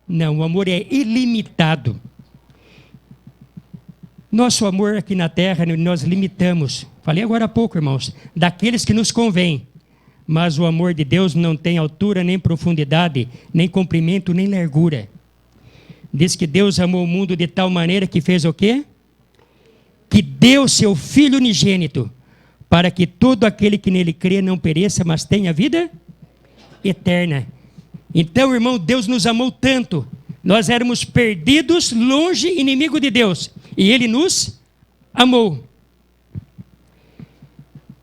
Não, o amor é ilimitado. Nosso amor aqui na terra, nós limitamos. Falei agora há pouco, irmãos, daqueles que nos convém. Mas o amor de Deus não tem altura, nem profundidade, nem comprimento, nem largura. Diz que Deus amou o mundo de tal maneira que fez o quê? Que deu seu Filho unigênito, para que todo aquele que nele crê não pereça, mas tenha vida eterna. Então, irmão, Deus nos amou tanto. Nós éramos perdidos, longe, inimigo de Deus. E Ele nos amou.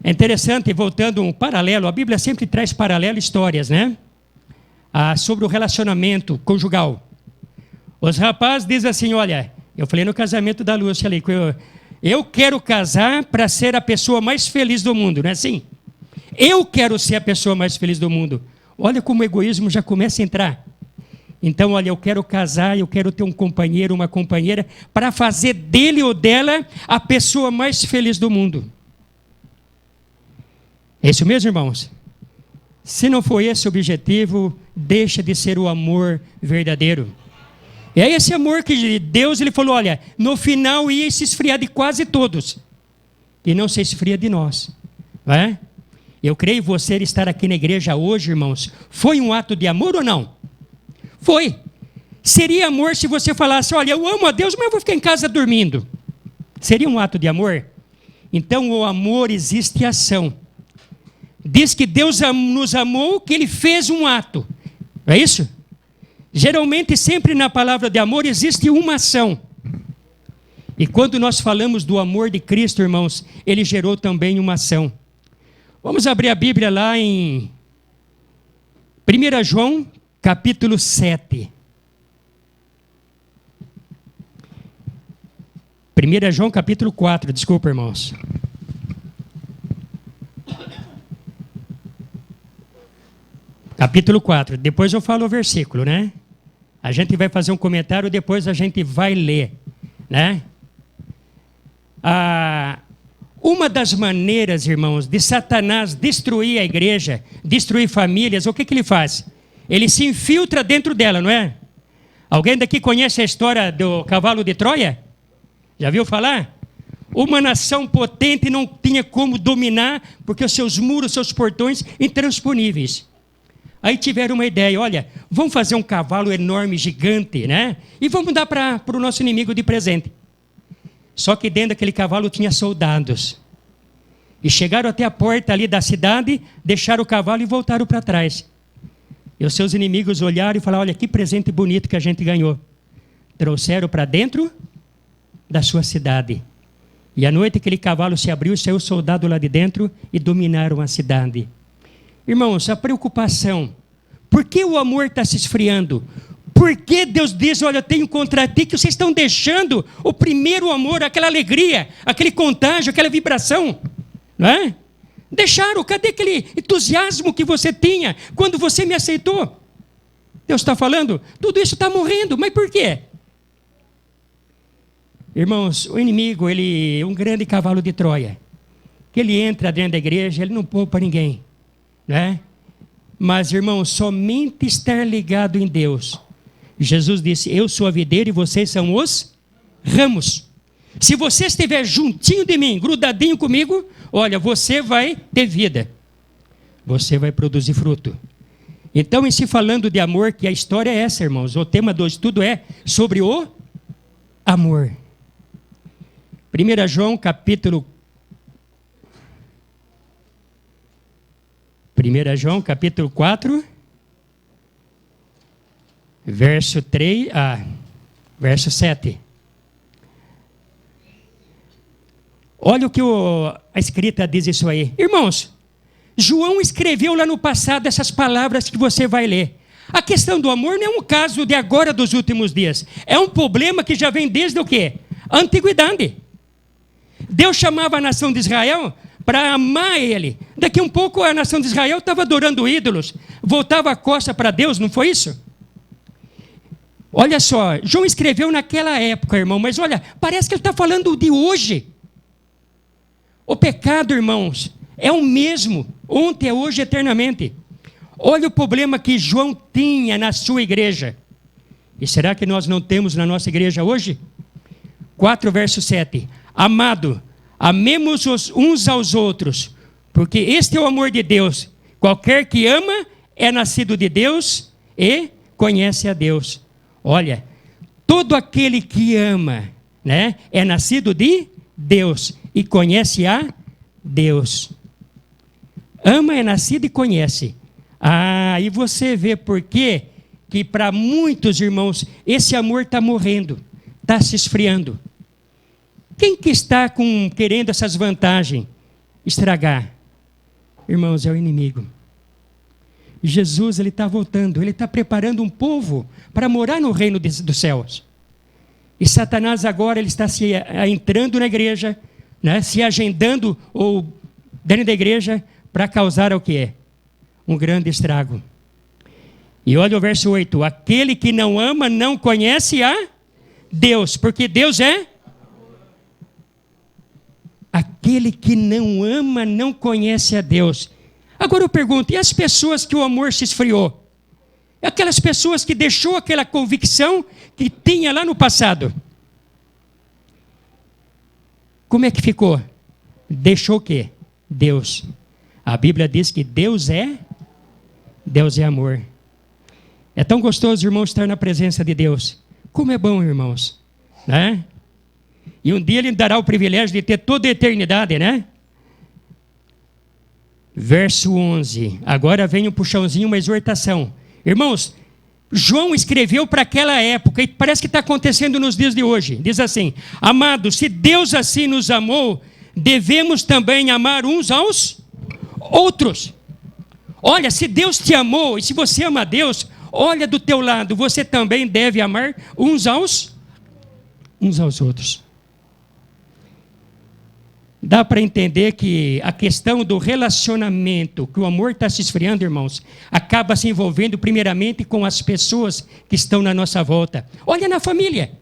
É interessante, voltando um paralelo, a Bíblia sempre traz paralelo histórias, né? Sobre o relacionamento conjugal. Os rapazes dizem assim, olha, eu falei no casamento da Lúcia ali, eu quero casar para ser a pessoa mais feliz do mundo, não é assim? Eu quero ser a pessoa mais feliz do mundo. Olha como o egoísmo já começa a entrar. Então, olha, eu quero casar, eu quero ter um companheiro, uma companheira, para fazer dele ou dela a pessoa mais feliz do mundo. É isso mesmo, irmãos? Se não for esse o objetivo, deixa de ser o amor verdadeiro. É esse amor que Deus, Ele falou, olha, no final ia se esfriar de quase todos. E não se esfria de nós. Não é? Eu creio você estar aqui na igreja hoje, irmãos, foi um ato de amor ou não? Foi. Seria amor se você falasse, olha, eu amo a Deus, mas eu vou ficar em casa dormindo. Seria um ato de amor? Então, o amor existe ação. Diz que Deus nos amou, que Ele fez um ato. Não é isso? Geralmente, sempre na palavra de amor, existe uma ação. E quando nós falamos do amor de Cristo, irmãos, Ele gerou também uma ação. Vamos abrir a Bíblia lá em 1 João, capítulo 7. 1 João, capítulo 4, desculpa, irmãos. Capítulo 4, depois eu falo o versículo, né? A gente vai fazer um comentário, depois a gente vai ler, né? Uma das maneiras, irmãos, de Satanás destruir a igreja, destruir famílias, o que ele faz? Ele se infiltra dentro dela, não é? Alguém daqui conhece a história do cavalo de Troia? Já viu falar? Uma nação potente não tinha como dominar, porque os seus muros, seus portões, intransponíveis. Aí tiveram uma ideia, olha, vamos fazer um cavalo enorme, gigante, né? E vamos dar para o nosso inimigo de presente. Só que dentro daquele cavalo tinha soldados. E chegaram até a porta ali da cidade, deixaram o cavalo e voltaram para trás. E os seus inimigos olharam e falaram, olha, que presente bonito que a gente ganhou. Trouxeram para dentro da sua cidade. E à noite aquele cavalo se abriu, saiu o soldado lá de dentro e dominaram a cidade. Irmãos, a preocupação, por que o amor está se esfriando? Por que Deus diz, olha, eu tenho contra ti que vocês estão deixando o primeiro amor, aquela alegria, aquele contágio, aquela vibração, não é? Deixaram, cadê aquele entusiasmo que você tinha quando você me aceitou? Deus está falando, tudo isso está morrendo, mas por quê? Irmãos, o inimigo, ele é um grande cavalo de Troia, que ele entra dentro da igreja, ele não poupa ninguém, né? Mas, irmãos, somente estar ligado em Deus. Jesus disse, eu sou a videira e vocês são os ramos. Se você estiver juntinho de mim, grudadinho comigo, olha, você vai ter vida. Você vai produzir fruto. Então, em se falando de amor, que a história é essa, irmãos, o tema do estudo é sobre o amor. 1 João, capítulo 4, verso 7. Olha o que a escrita diz isso aí. Irmãos, João escreveu lá no passado essas palavras que você vai ler. A questão do amor não é um caso de agora dos últimos dias. É um problema que já vem desde o quê? A antiguidade. Deus chamava a nação de Israel para amar Ele. Daqui um pouco a nação de Israel estava adorando ídolos. Voltava a costa para Deus, não foi isso? Olha só, João escreveu naquela época, irmão, mas olha, parece que ele está falando de hoje. O pecado, irmãos, é o mesmo, ontem, hoje, eternamente. Olha o problema que João tinha na sua igreja. E será que nós não temos na nossa igreja hoje? 4, verso 7. Amado, amemos uns aos outros, porque este é o amor de Deus. Qualquer que ama é nascido de Deus e conhece a Deus. Olha, todo aquele que ama, né, é nascido de Deus e conhece a Deus. Ama é nascido e conhece. E você vê por quê que para muitos irmãos esse amor está morrendo, está se esfriando. Quem que está querendo essas vantagens estragar? Irmãos, é o inimigo. Jesus, ele está voltando, ele está preparando um povo para morar no reino dos céus. E Satanás agora ele está entrando na igreja, né, se agendando ou dentro da igreja para causar o quê? Um grande estrago. E olha o verso 8. Aquele que não ama não conhece a Deus, porque Deus é... Aquele que não ama não conhece a Deus. Agora eu pergunto, e as pessoas que o amor se esfriou? Aquelas pessoas que deixou aquela convicção que tinha lá no passado. Como é que ficou? Deixou o quê? Deus. A Bíblia diz que Deus é amor. É tão gostoso, irmãos, estar na presença de Deus. Como é bom, irmãos, né? E um dia Ele dará o privilégio de ter toda a eternidade, né? Verso 11. Agora vem um puxãozinho, uma exortação. Irmãos, João escreveu para aquela época, e parece que está acontecendo nos dias de hoje. Diz assim: amados, se Deus assim nos amou, devemos também amar uns aos outros. Olha, se Deus te amou, e se você ama a Deus, olha do teu lado, você também deve amar uns aos outros. Dá para entender que a questão do relacionamento, que o amor está se esfriando, irmãos, acaba se envolvendo primeiramente com as pessoas que estão na nossa volta. Olha na família.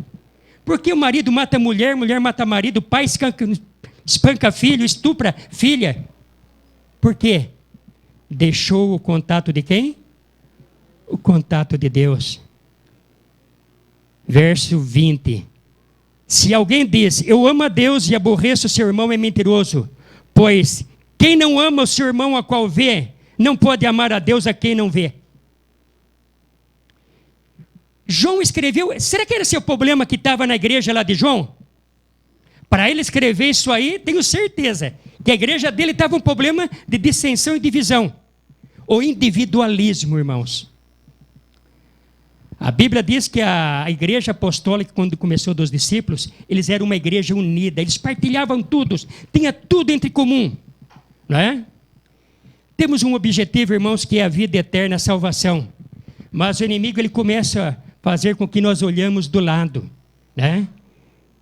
Porque o marido mata a mulher, mulher mata marido, pai espanca filho, estupra filha. Por quê? Deixou o contato de quem? O contato de Deus. Verso 20. Se alguém diz, eu amo a Deus e aborreço o seu irmão, é mentiroso. Pois quem não ama o seu irmão a qual vê, não pode amar a Deus a quem não vê. João escreveu, será que era esse o problema que estava na igreja lá de João? Para ele escrever isso aí, tenho certeza que a igreja dele estava um problema de dissensão e divisão. O individualismo, irmãos. A Bíblia diz que a igreja apostólica, quando começou dos discípulos, eles eram uma igreja unida, eles partilhavam tudo, tinha tudo entre comum, não é? Temos um objetivo, irmãos, que é a vida eterna, a salvação. Mas o inimigo, ele começa a fazer com que nós olhamos do lado, né?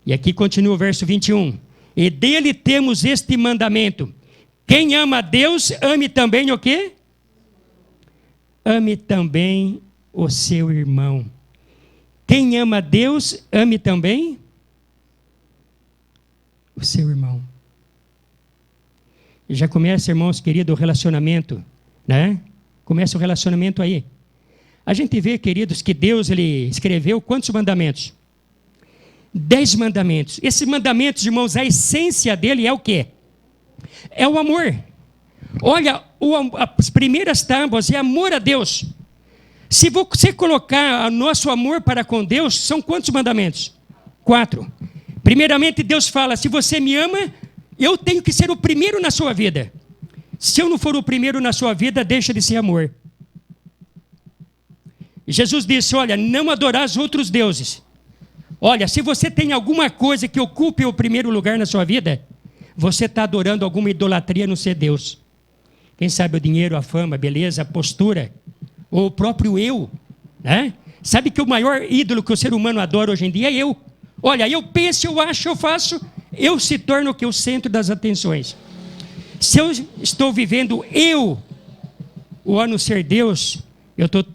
E aqui continua o verso 21. E dele temos este mandamento: quem ama a Deus, ame também o quê? Ame também o seu irmão. Quem ama a Deus, ame também o seu irmão. E já começa, irmãos queridos, o relacionamento, né? Começa o relacionamento aí. A gente vê, queridos, que Deus, ele escreveu quantos mandamentos? 10 mandamentos. Esses mandamentos, irmãos, a essência dele é o quê? É o amor. Olha, as primeiras tábuas é amor a Deus. Se você colocar o nosso amor para com Deus, são quantos mandamentos? 4. Primeiramente, Deus fala, se você me ama, eu tenho que ser o primeiro na sua vida. Se eu não for o primeiro na sua vida, deixa de ser amor. Jesus disse, olha, não adorarás outros deuses. Olha, se você tem alguma coisa que ocupe o primeiro lugar na sua vida, você está adorando alguma idolatria no ser Deus. Quem sabe o dinheiro, a fama, a beleza, a postura, ou o próprio eu, né? Sabe que o maior ídolo que o ser humano adora hoje em dia é eu. Olha, eu penso, eu acho, eu faço, eu se torno o centro das atenções. Se eu estou vivendo eu, ou a não ser Deus, eu estou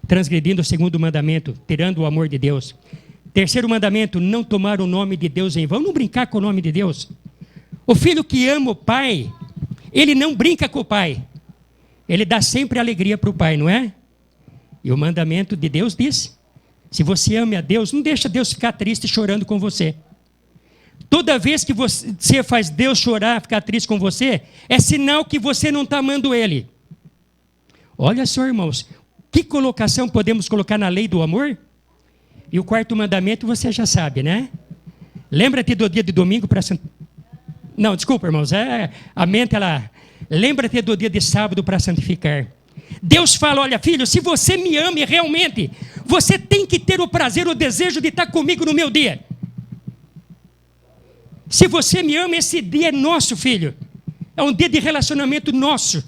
transgredindo o segundo mandamento, tirando o amor de Deus. Terceiro mandamento, não tomar o nome de Deus em vão, não brincar com o nome de Deus. O filho que ama o pai, ele não brinca com o pai. Ele dá sempre alegria para o pai, não é? E o mandamento de Deus diz, Se você ama a Deus, não deixa Deus ficar triste chorando com você. Toda vez que você faz Deus chorar, ficar triste com você, é sinal que você não está amando Ele. Olha só, irmãos, que colocação podemos colocar na lei do amor? E o quarto mandamento você já sabe, né? Lembra-te do dia de domingo para... Não, desculpa, irmãos, a mente, ela... Lembra-te do dia de sábado para santificar. Deus fala, olha filho, se você me ama realmente, você tem que ter o prazer, o desejo de estar comigo no meu dia. Se você me ama, esse dia é nosso, filho. É um dia de relacionamento nosso.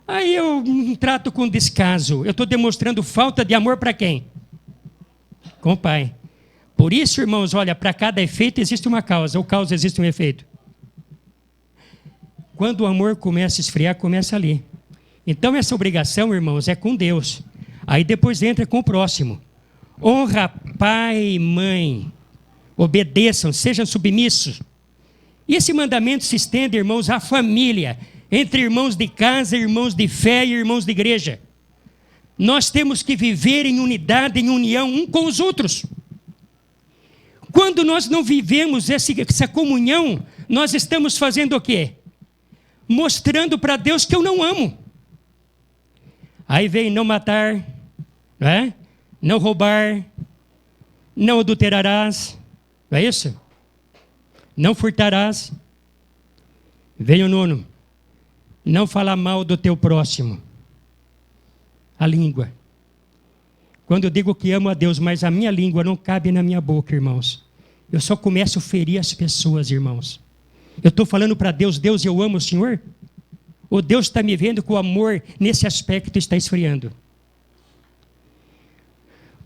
Aí eu trato com descaso. Eu estou demonstrando falta de amor para quem? Com o Pai. Por isso, irmãos, olha, para cada efeito existe uma causa. Ou causa existe um efeito. Quando o amor começa a esfriar, começa ali. Então essa obrigação, irmãos, é com Deus. Aí depois entra com o próximo. Honra pai e mãe. Obedeçam, sejam submissos. E esse mandamento se estende, irmãos, à família. Entre irmãos de casa, irmãos de fé e irmãos de igreja. Nós temos que viver em unidade, em união um com os outros. Quando nós não vivemos essa comunhão, nós estamos fazendo o quê? Mostrando para Deus que eu não amo. Aí vem não matar, não é? Não roubar, não adulterarás, não é isso? Não furtarás. Vem o nono. Não falar mal do teu próximo. A língua. Quando eu digo que amo a Deus, mas a minha língua não cabe na minha boca, irmãos. Eu só começo a ferir as pessoas, irmãos. Eu estou falando para Deus, Deus, eu amo o Senhor? Ou Deus está me vendo que o amor nesse aspecto está esfriando?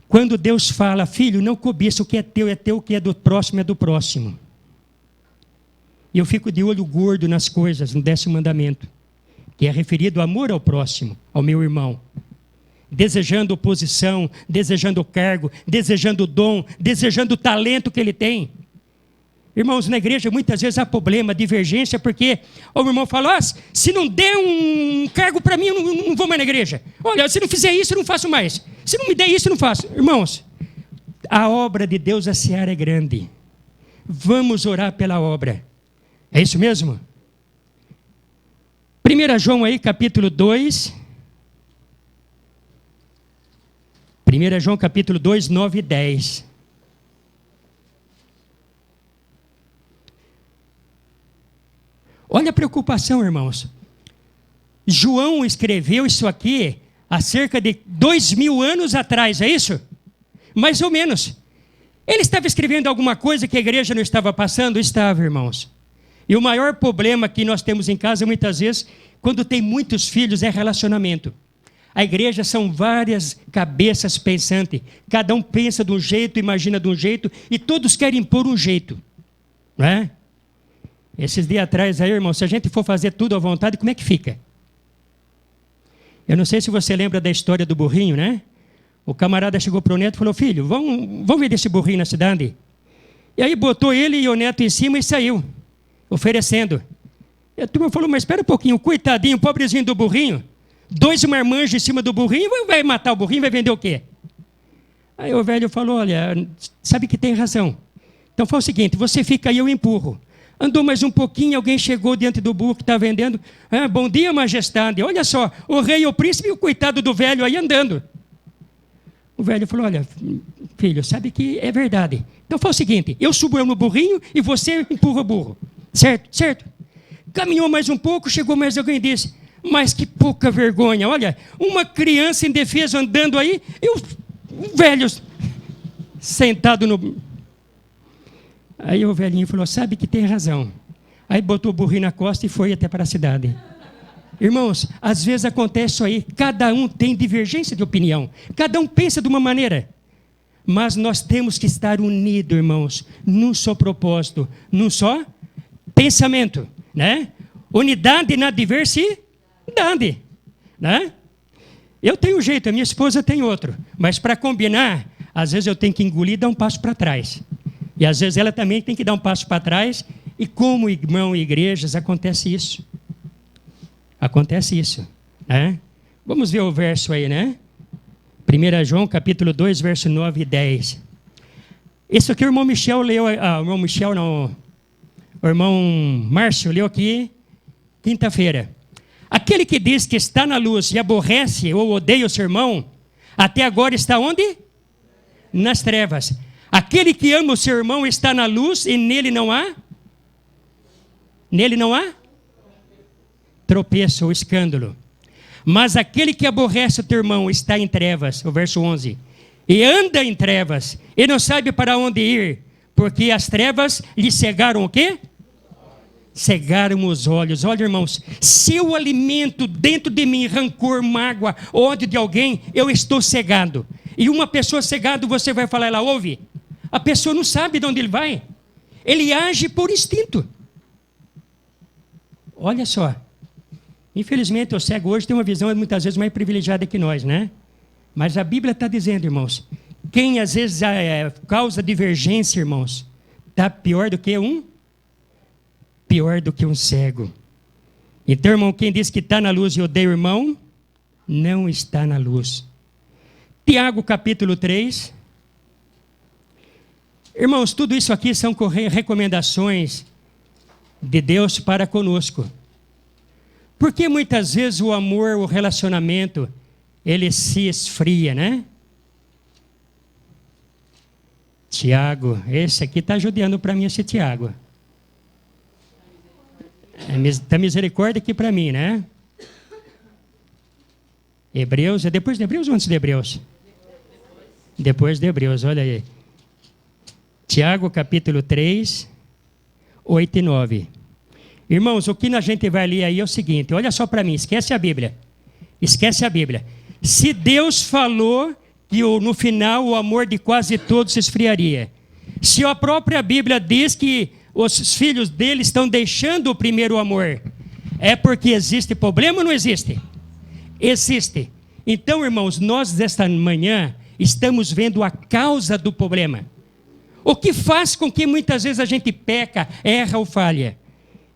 Quando Deus fala, filho, não cobiça, o que é teu, o que é do próximo é do próximo. E eu fico de olho gordo nas coisas, no 10º mandamento, que é referido ao amor ao próximo, ao meu irmão. Desejando posição, desejando cargo, desejando dom, desejando o talento que ele tem. Irmãos, na igreja muitas vezes há problema, divergência, porque o irmão fala, se não der um cargo para mim, eu não vou mais na igreja. Olha, se não fizer isso, eu não faço mais. Se não me der isso, eu não faço. Irmãos, a obra de Deus, a seara é grande. Vamos orar pela obra. É isso mesmo? 1 João aí, capítulo 2. 1 João capítulo 2, 9 e 10. Olha a preocupação, irmãos. João escreveu isso aqui há cerca de 2000 anos atrás, é isso? Mais ou menos. Ele estava escrevendo alguma coisa que a igreja não estava passando? Estava, irmãos. E o maior problema que nós temos em casa, muitas vezes, quando tem muitos filhos, é relacionamento. A igreja são várias cabeças pensantes. Cada um pensa de um jeito, imagina de um jeito, e todos querem impor um jeito. Não é? Esses dias atrás aí, irmão, se a gente for fazer tudo à vontade, como é que fica? Eu não sei se você lembra da história do burrinho, né? O camarada chegou para o neto e falou, filho, vamos ver desse burrinho na cidade? E aí botou ele e o neto em cima e saiu, oferecendo. E a turma falou, mas espera um pouquinho, coitadinho, pobrezinho do burrinho. 2 marmanjos em cima do burrinho, vai matar o burrinho, vai vender o quê? Aí o velho falou, olha, sabe que tem razão. Então faz o seguinte, você fica aí, eu empurro. Andou mais um pouquinho, alguém chegou diante do burro que está vendendo. Bom dia, majestade. Olha só, o rei, o príncipe e o coitado do velho aí andando. O velho falou, olha, filho, sabe que é verdade. Então faz o seguinte, eu subo no burrinho e você empurra o burro. Certo? Certo. Caminhou mais um pouco, chegou mais alguém e disse, mas que pouca vergonha. Olha, uma criança indefesa andando aí e o velho sentado no... Aí o velhinho falou, sabe que tem razão. Aí botou o burrinho na costa e foi até para a cidade. Irmãos, às vezes acontece isso aí, cada um tem divergência de opinião, cada um pensa de uma maneira. Mas nós temos que estar unidos, irmãos, num só propósito, num só pensamento, né? Unidade na diversidade, né? Eu tenho um jeito, a minha esposa tem outro, mas para combinar, às vezes eu tenho que engolir e dar um passo para trás. E às vezes ela também tem que dar um passo para trás. E como irmão e igrejas, acontece isso. Acontece isso. Né? Vamos ver o verso aí, né? 1 João capítulo 2, verso 9 e 10. Isso aqui o irmão Michel leu, o irmão Márcio leu aqui quinta-feira. Aquele que diz que está na luz e aborrece ou odeia o seu irmão, até agora está onde? Nas trevas. Aquele que ama o seu irmão está na luz e nele não há? Nele não há? Tropeço ou escândalo. Mas aquele que aborrece o teu irmão está em trevas, o verso 11. E anda em trevas, e não sabe para onde ir, porque as trevas lhe cegaram o quê? Cegaram os olhos. Olha, irmãos, se eu alimento dentro de mim rancor, mágoa, ódio de alguém, eu estou cegado. E uma pessoa cegada, você vai falar, ela ouve? A pessoa não sabe de onde ele vai. Ele age por instinto. Olha só. Infelizmente, o cego hoje tem uma visão muitas vezes mais privilegiada que nós, né? Mas a Bíblia está dizendo, irmãos, quem às vezes causa divergência, irmãos, está pior do que um cego. Então, irmão, quem diz que está na luz e odeia o irmão, não está na luz. Tiago capítulo 3. Irmãos, tudo isso aqui são recomendações de Deus para conosco. Porque muitas vezes o amor, o relacionamento, ele se esfria, né? Tiago, esse aqui está judiando para mim, esse Tiago. Está misericórdia aqui para mim, né? Hebreus, é depois de Hebreus ou antes de Hebreus? Depois de Hebreus, olha aí. Tiago capítulo 3, 8 e 9. Irmãos, o que a gente vai ler aí é o seguinte, olha só para mim, esquece a Bíblia. Esquece a Bíblia. Se Deus falou que no final o amor de quase todos se esfriaria, se a própria Bíblia diz que os filhos dele estão deixando o primeiro amor, é porque existe problema ou não existe? Existe. Então, irmãos, nós esta manhã estamos vendo a causa do problema. O que faz com que muitas vezes a gente peca, erra ou falha?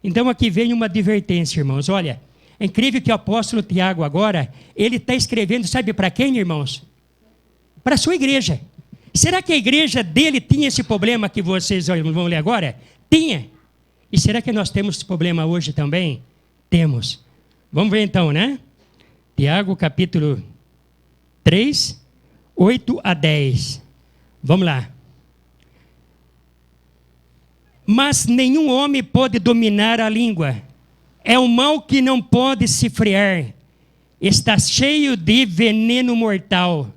Então aqui vem uma advertência, irmãos. Olha, é incrível que o apóstolo Tiago agora, ele está escrevendo, sabe para quem, irmãos? Para a sua igreja. Será que a igreja dele tinha esse problema que vocês vão ler agora? Tinha. E será que nós temos esse problema hoje também? Temos. Vamos ver então, né? Tiago capítulo 3, 8 a 10. Vamos lá. Mas nenhum homem pode dominar a língua. É um mal que não pode se frear. Está cheio de veneno mortal.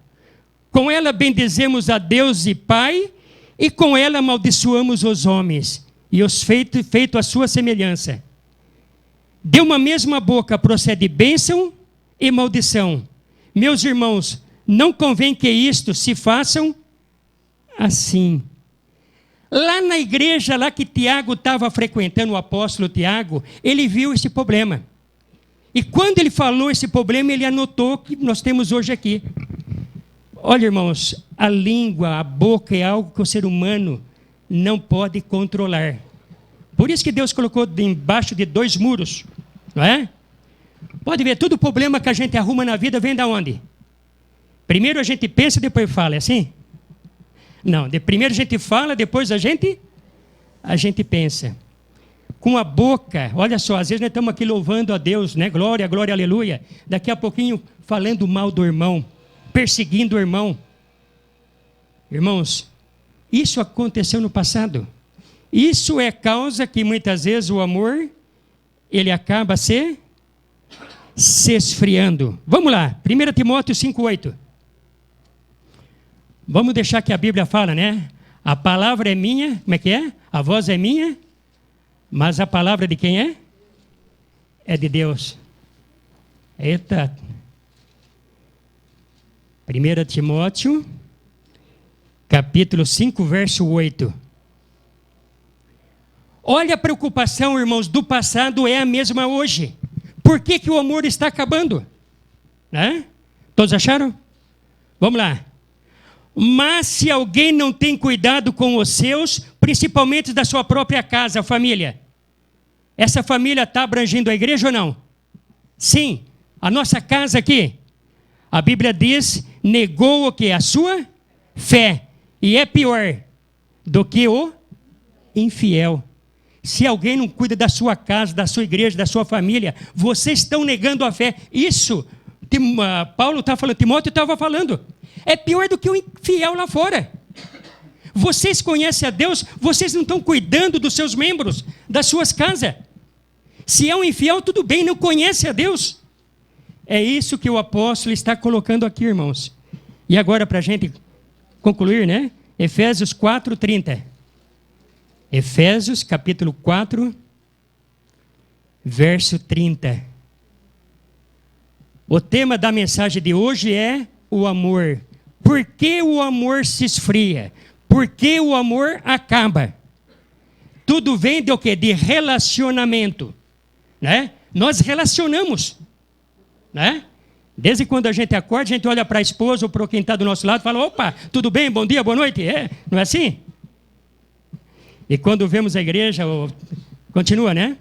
Com ela bendizemos a Deus e Pai, e com ela amaldiçoamos os homens, e os feito à sua semelhança. De uma mesma boca procede bênção e maldição. Meus irmãos, não convém que isto se façam assim. Lá na igreja, lá que Tiago estava frequentando, o apóstolo Tiago, ele viu esse problema. E quando ele falou esse problema, ele anotou o que nós temos hoje aqui. Olha, irmãos, a língua, a boca é algo que o ser humano não pode controlar. Por isso que Deus colocou embaixo de 2 muros, não é? Pode ver, todo problema que a gente arruma na vida vem de onde? Primeiro a gente pensa, depois fala, é assim? Não, primeiro a gente fala, depois a gente pensa. Com a boca, olha só, às vezes nós estamos aqui louvando a Deus, né? Glória, glória, aleluia. Daqui a pouquinho falando mal do irmão, perseguindo o irmão. Irmãos, isso aconteceu no passado. Isso é causa que muitas vezes o amor, ele acaba se esfriando. Vamos lá, 1 Timóteo 5,8. Vamos deixar que a Bíblia fala, né? A palavra é minha, como é que é? A voz é minha, mas a palavra de quem é? É de Deus. Eita. 1 Timóteo, capítulo 5, verso 8. Olha a preocupação, irmãos, do passado é a mesma hoje. Por que que o amor está acabando? Né? Todos acharam? Vamos lá. Mas se alguém não tem cuidado com os seus, principalmente da sua própria casa, a família, essa família está abrangindo a igreja ou não? Sim, a nossa casa aqui. A Bíblia diz, negou o quê? A sua fé. E é pior do que o infiel. Se alguém não cuida da sua casa, da sua igreja, da sua família, vocês estão negando a fé. Isso, Paulo está falando, Timóteo estava falando. É pior do que o infiel lá fora. Vocês conhecem a Deus, vocês não estão cuidando dos seus membros, das suas casas. Se é um infiel, tudo bem, não conhece a Deus. É isso que o apóstolo está colocando aqui, irmãos. E agora, para a gente concluir, né? Efésios 4:30. Efésios, capítulo 4, verso 30. O tema da mensagem de hoje é o amor. Por que o amor se esfria? Por que o amor acaba? Tudo vem de o quê? De relacionamento. Né? Nós relacionamos. Né? Desde quando a gente acorda, a gente olha para a esposa ou para quem está do nosso lado e fala, opa, tudo bem, bom dia, boa noite. Não é assim? E quando vemos a igreja, continua, né?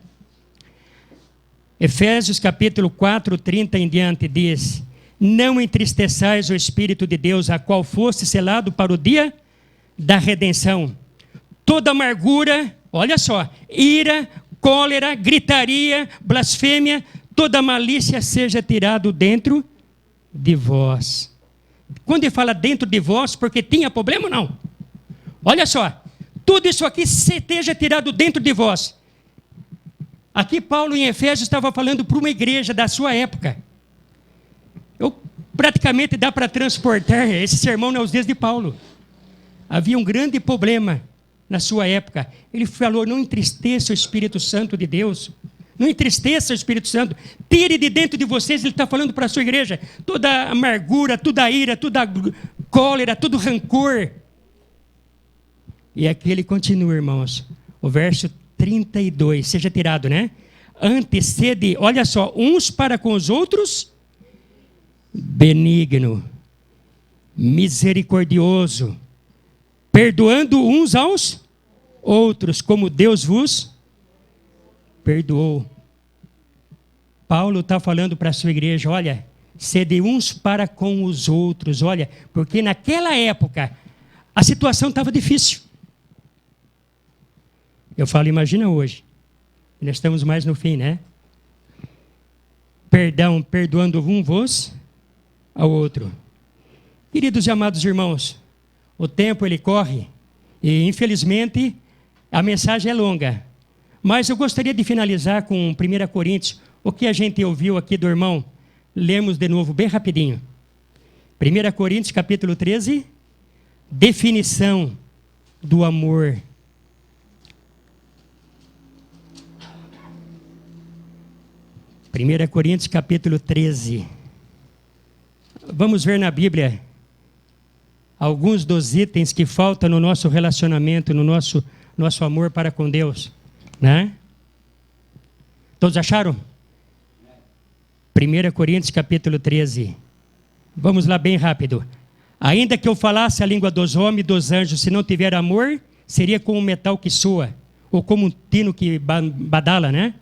Efésios capítulo 4, 30 em diante diz, não entristeçais o Espírito de Deus, a qual foste selado para o dia da redenção. Toda amargura, olha só, ira, cólera, gritaria, blasfêmia, toda malícia seja tirado dentro de vós. Quando ele fala dentro de vós, porque tinha problema ou não? Olha só, tudo isso aqui seja tirado dentro de vós. Aqui Paulo em Efésios estava falando para uma igreja da sua época. Praticamente dá para transportar esse sermão aos dias de Paulo. Havia um grande problema na sua época. Ele falou, não entristeça o Espírito Santo de Deus. Não entristeça o Espírito Santo. Tire de dentro de vocês, ele está falando para a sua igreja, toda amargura, toda ira, toda cólera, todo rancor. E aqui ele continua, irmãos. O verso 32, seja tirado, né? Antecede, olha só, uns para com os outros, benigno, misericordioso, perdoando uns aos outros, como Deus vos perdoou. Paulo está falando para a sua igreja, olha, sede uns para com os outros, olha, porque naquela época a situação estava difícil. Eu falo, imagina hoje, nós estamos mais no fim, né? Perdão, perdoando um vos ao outro. Queridos e amados irmãos, o tempo ele corre e infelizmente a mensagem é longa. Mas eu gostaria de finalizar com 1 Coríntios, o que a gente ouviu aqui do irmão. Lemos de novo, bem rapidinho. 1 Coríntios capítulo 13, definição do amor. 1 Coríntios capítulo 13. Vamos ver na Bíblia alguns dos itens que faltam no nosso relacionamento, no nosso amor para com Deus. Né? Todos acharam? 1 Coríntios capítulo 13. Vamos lá bem rápido. Ainda que eu falasse a língua dos homens e dos anjos, se não tiver amor, seria como um metal que soa, ou como um tino que badala, né?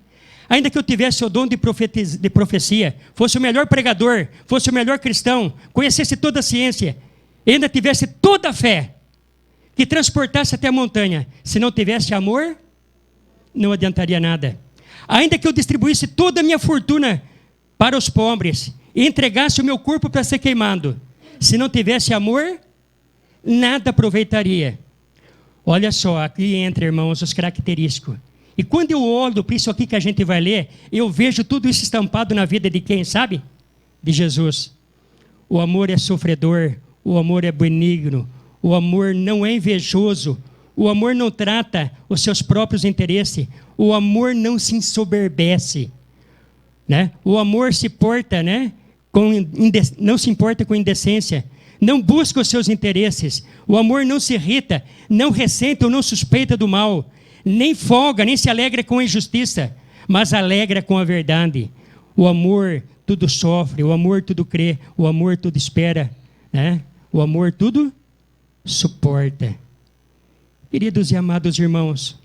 Ainda que eu tivesse o dom de profecia, fosse o melhor pregador, fosse o melhor cristão, conhecesse toda a ciência, ainda tivesse toda a fé, que transportasse até a montanha, se não tivesse amor, não adiantaria nada. Ainda que eu distribuísse toda a minha fortuna para os pobres, e entregasse o meu corpo para ser queimado, se não tivesse amor, nada aproveitaria. Olha só, aqui entra, irmãos, os característicos. E quando eu olho para isso aqui que a gente vai ler, eu vejo tudo isso estampado na vida de quem, sabe? De Jesus. O amor é sofredor, o amor é benigno, o amor não é invejoso, o amor não trata os seus próprios interesses, o amor não se ensoberbece, né? O amor se porta, né? Não se importa com indecência, não busca os seus interesses, o amor não se irrita, não ressente ou não suspeita do mal, nem folga, nem se alegra com a injustiça, mas alegra com a verdade. O amor tudo sofre, o amor tudo crê, o amor tudo espera, né? O amor tudo suporta. Queridos e amados irmãos,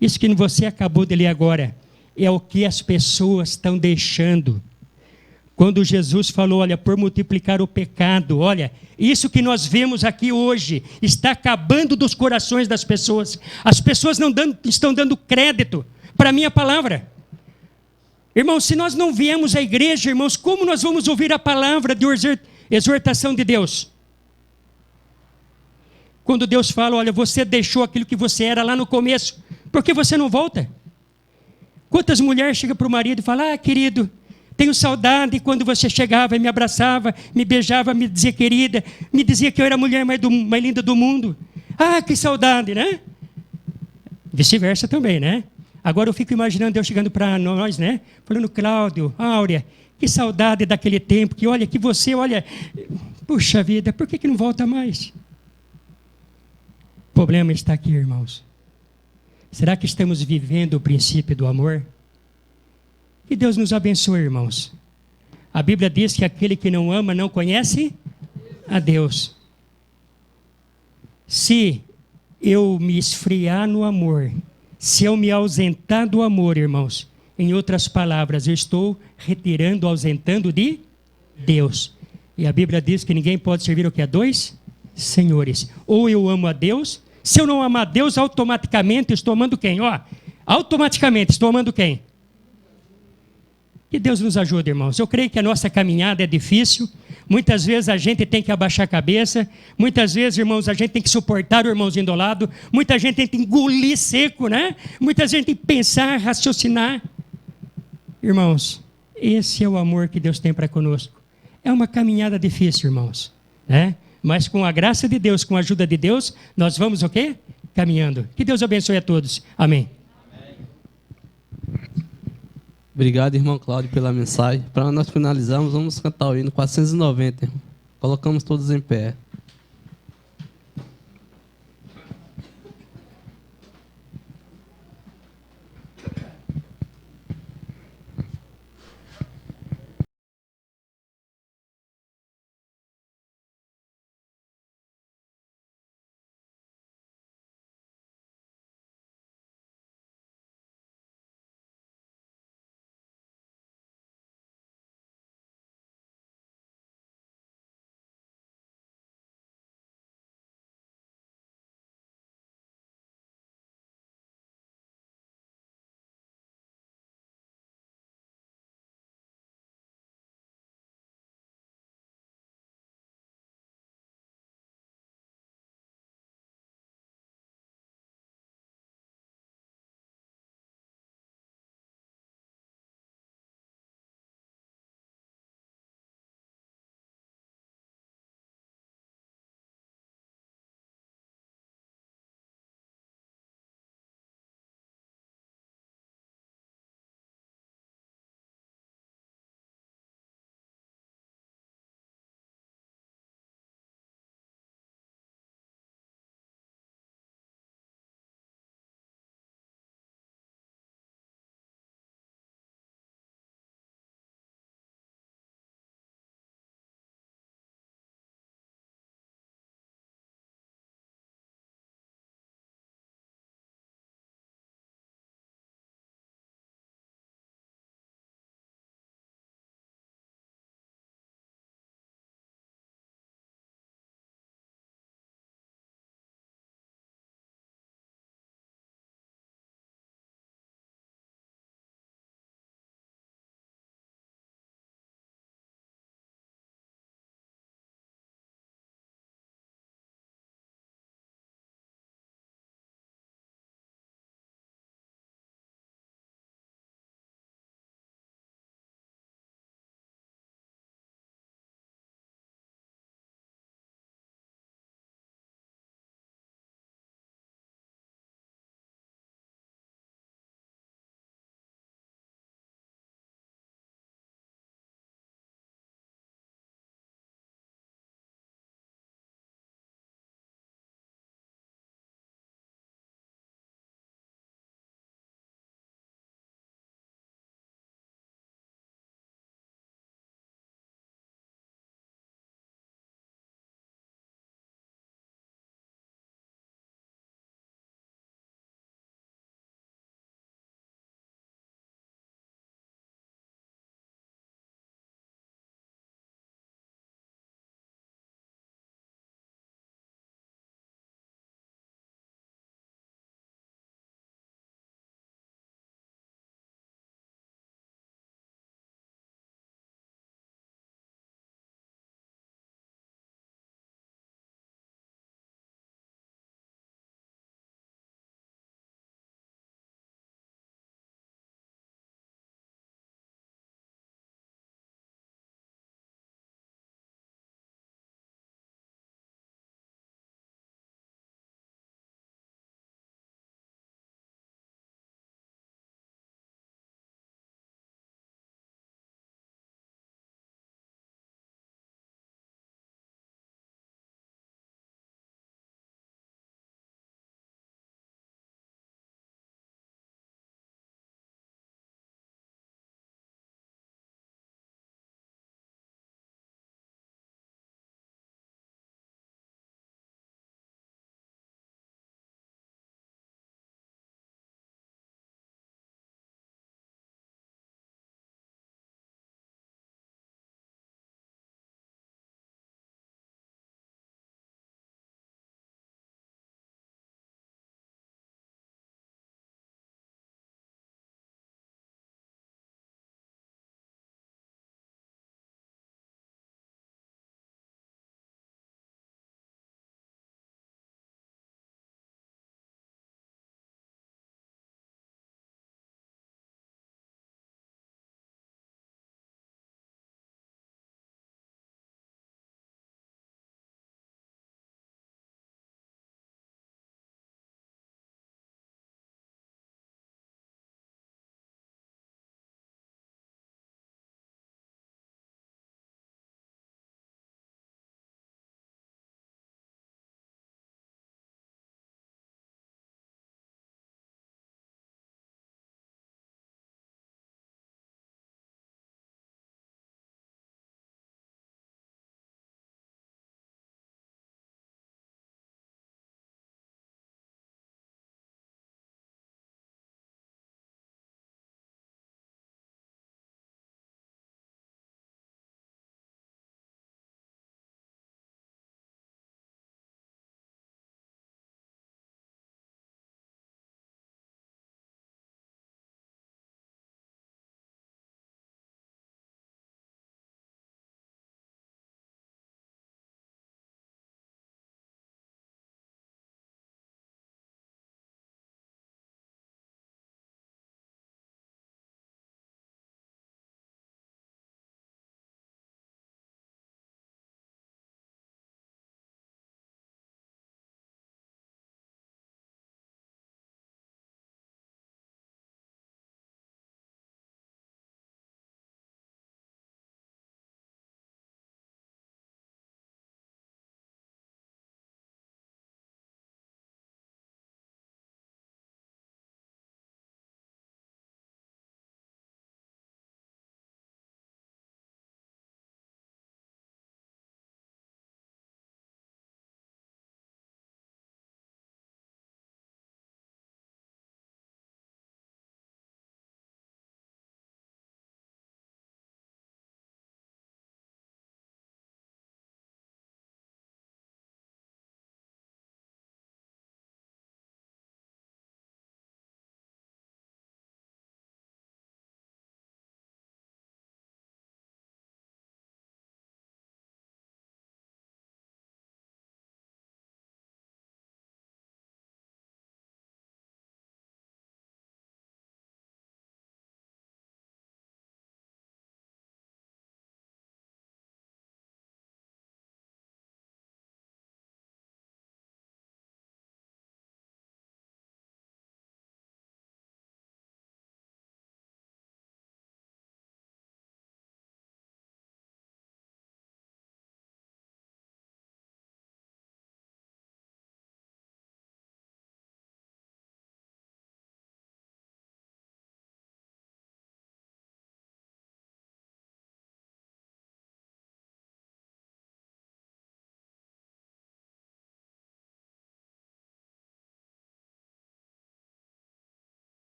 isso que você acabou de ler agora é o que as pessoas estão deixando. Quando Jesus falou, olha, por multiplicar o pecado, olha, isso que nós vemos aqui hoje está acabando dos corações das pessoas. As pessoas estão dando crédito para a minha palavra. Irmãos, se nós não viemos à igreja, irmãos, como nós vamos ouvir a palavra de exortação de Deus? Quando Deus fala, olha, você deixou aquilo que você era lá no começo, por que você não volta? Quantas mulheres chegam para o marido e falam, querido, tenho saudade quando você chegava e me abraçava, me beijava, me dizia querida, me dizia que eu era a mulher mais linda do mundo. Que saudade, né? Vice-versa também, né? Agora eu fico imaginando Deus chegando para nós, né? Falando, Cláudio, Áurea, que saudade daquele tempo, que olha, que você, olha, puxa vida, por que não volta mais? O problema está aqui, irmãos. Será que estamos vivendo o princípio do amor? Que Deus nos abençoe, irmãos. A Bíblia diz que aquele que não ama não conhece a Deus. Se eu me esfriar no amor, se eu me ausentar do amor, irmãos, em outras palavras, eu estou retirando, ausentando de Deus. E a Bíblia diz que ninguém pode servir o que? A dois senhores. Ou eu amo a Deus, se eu não amar a Deus, automaticamente estou amando quem? Automaticamente estou amando quem? Que Deus nos ajude, irmãos. Eu creio que a nossa caminhada é difícil. Muitas vezes a gente tem que abaixar a cabeça. Muitas vezes, irmãos, a gente tem que suportar o irmãozinho do lado. Muita gente tem que engolir seco, né? Muita gente tem que pensar, raciocinar. Irmãos, esse é o amor que Deus tem para conosco. É uma caminhada difícil, irmãos, né? Mas com a graça de Deus, com a ajuda de Deus, nós vamos o quê? Caminhando. Que Deus abençoe a todos. Amém. Obrigado, irmão Cláudio, pela mensagem. Para nós finalizarmos, vamos cantar o hino 490. Colocamos todos em pé.